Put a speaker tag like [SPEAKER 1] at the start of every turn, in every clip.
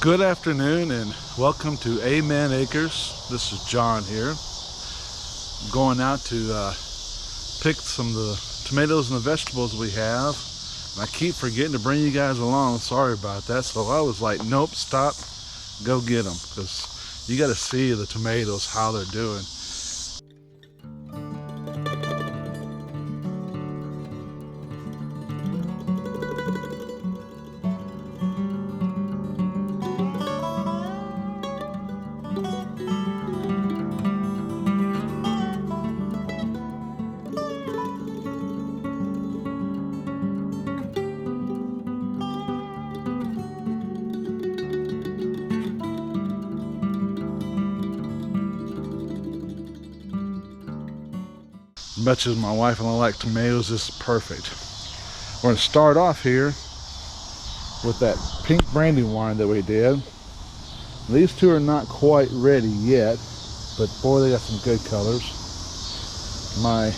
[SPEAKER 1] Good afternoon and welcome to Amen Acres. This is John here. I'm going out to pick some of the tomatoes and the vegetables we have. And I keep forgetting to bring you guys along. Sorry about that. So I was like, nope, stop, go get them. Because you got to see the tomatoes, how they're doing. As much as my wife and I like tomatoes, this is perfect. We're going to start off here with that pink brandywine that we did. These two are not quite ready yet, but boy, they got some good colors. My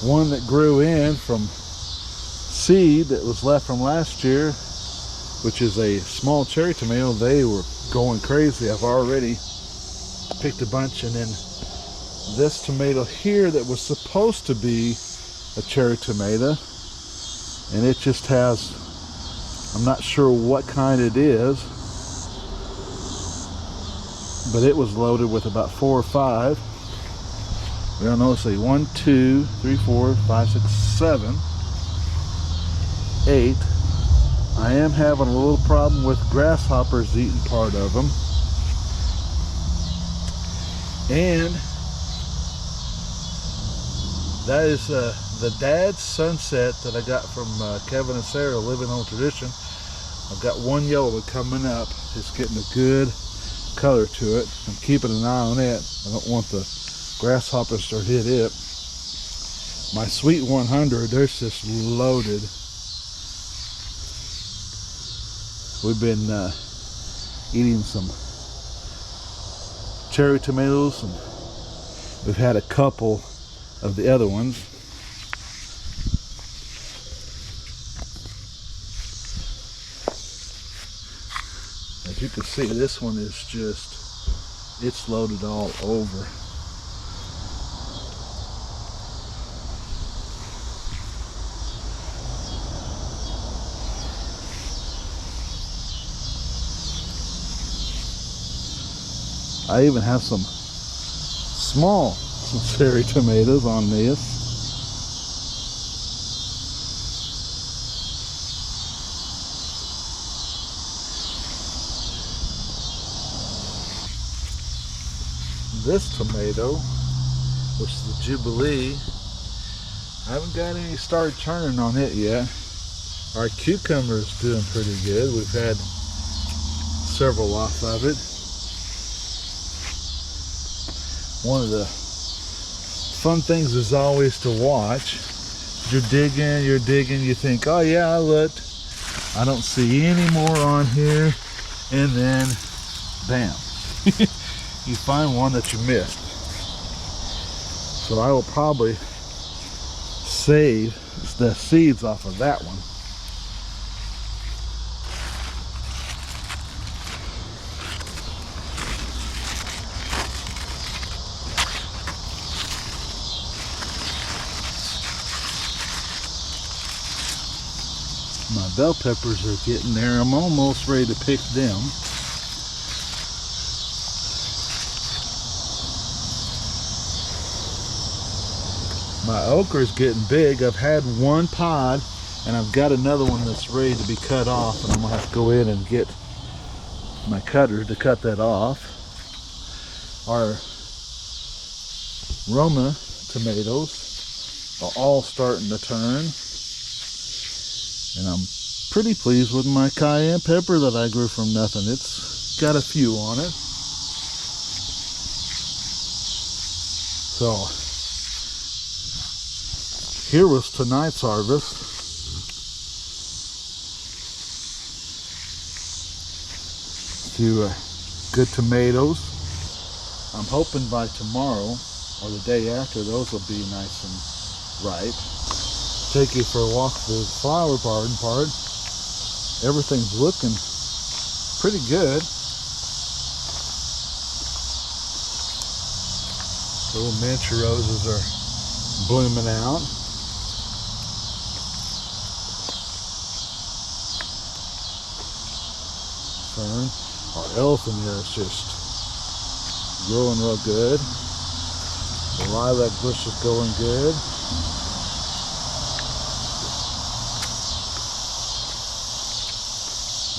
[SPEAKER 1] one that grew in from seed that was left from last year, which is a small cherry tomato, they were going crazy. I've already picked a bunch, and then this tomato here that was supposed to be a cherry tomato, and it just has, I'm not sure what kind it is, but it was loaded with about 4 or 5. We don't know, let's see, 1, 2, 3, 4, 5, 6, 7, 8. I am having a little problem with grasshoppers eating part of them. And that is the Dad's Sunset that I got from Kevin and Sarah, Living on Tradition. I've got one yellow coming up. It's getting a good color to it. I'm keeping an eye on it. I don't want the grasshoppers to hit it. My Sweet 100, they're just loaded. We've been eating some cherry tomatoes, and we've had a couple of the other ones. As you can see, this one is just, it's loaded all over. I even have some small cherry tomatoes on this. This tomato, which is the Jubilee, I haven't got any started turning on it yet. Our cucumber is doing pretty good. We've had several off of it. One of the fun things is always to watch. You're digging, you think, oh yeah, I looked, I don't see any more on here, and then bam, you find one that you missed. So I will probably save the seeds off of that one. My bell peppers are getting there. I'm almost ready to pick them. My okra is getting big. I've had one pod, and I've got another one that's ready to be cut off, and I'm gonna have to go in and get my cutter to cut that off. Our Roma tomatoes are all starting to turn. And I'm pretty pleased with my cayenne pepper that I grew from nothing. It's got a few on it. So, here was tonight's harvest. To good tomatoes. I'm hoping by tomorrow or the day after, those will be nice and ripe. Take you for a walk through the flower garden part. Everything's looking pretty good. Little miniature roses are blooming out. Fern. Our elephant here is just growing real good. The lilac bush is going good.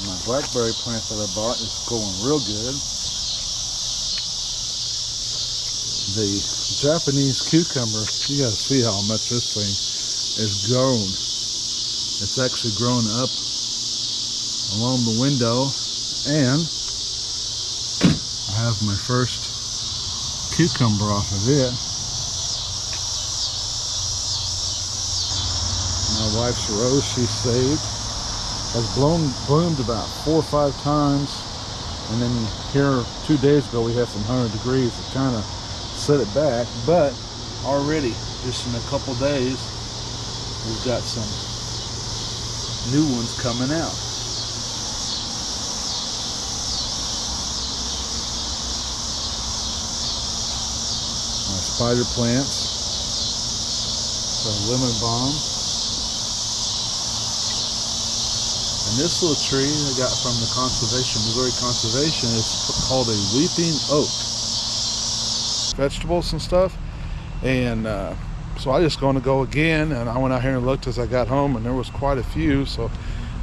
[SPEAKER 1] My blackberry plant that I bought is going real good. The Japanese cucumber, you gotta see how much this thing is grown. It's actually grown up along the window, and I have my first cucumber off of it. My wife's rose she saved has bloomed about 4 or 5 times, and then here 2 days ago we had some 100 degrees to kind of set it back, but already just in a couple days we've got some new ones coming out. My spider plants, the lemon balm, and this little tree I got from the Missouri Conservation is called a weeping oak. Vegetables and stuff, and so I just going to go again, and I went out here and looked as I got home, and there was quite a few, so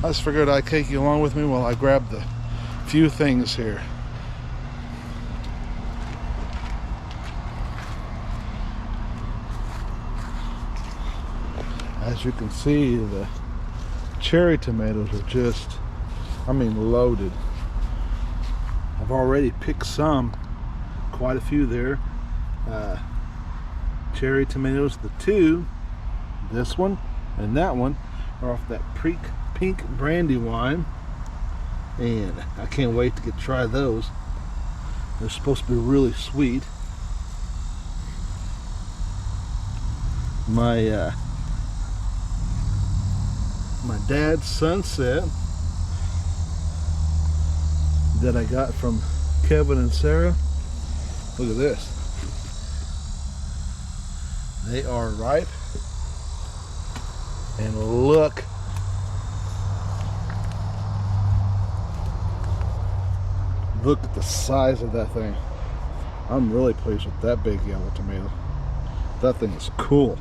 [SPEAKER 1] I just figured I'd take you along with me while I grab the few things here. As you can see, the cherry tomatoes are just, I mean, loaded. I've already picked some, quite a few there. Cherry tomatoes, the two, this one and that one, are off that pink brandywine, and I can't wait to try those. They're supposed to be really sweet. My dad's sunset that I got from Kevin and Sarah. Look at this. They are ripe, and look at the size of that thing. I'm really pleased with that big yellow tomato. That thing is cool.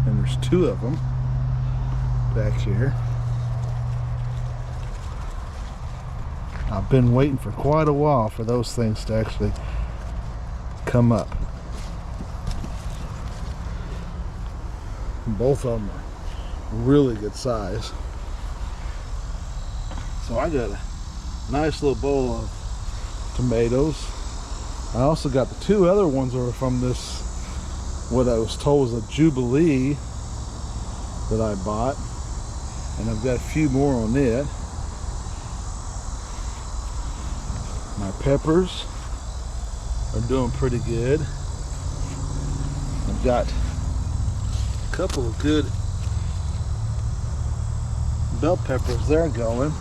[SPEAKER 1] And there's 2 of them back here. I've been waiting for quite a while for those things to actually come up. Both of them are really good size. So I got a nice little bowl of tomatoes. I also got the 2 other ones that were from this, what I was told was a Jubilee that I bought, and I've got a few more on it. My peppers are doing pretty good. I've got a couple of good bell peppers there going.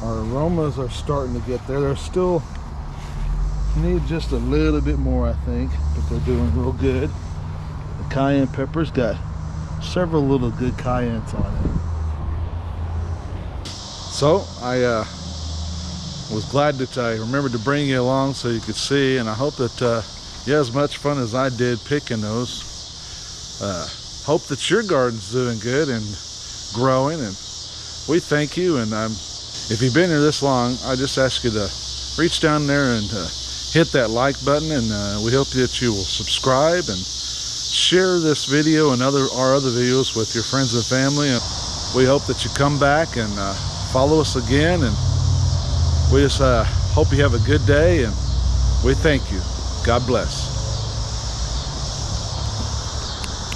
[SPEAKER 1] Our aromas are starting to get there. They're still need just a little bit more, I think, but they're doing real good. The cayenne peppers got several little good cayennes on it. So I was glad that I remembered to bring you along so you could see, and I hope that you had as much fun as I did picking those. Hope that your garden's doing good and growing, and we thank you. And if you've been here this long, I just ask you to reach down there and hit that like button, and we hope that you will subscribe and share this video and our other videos with your friends and family. And we hope that you come back and follow us again, and we just hope you have a good day, and we thank you. God bless.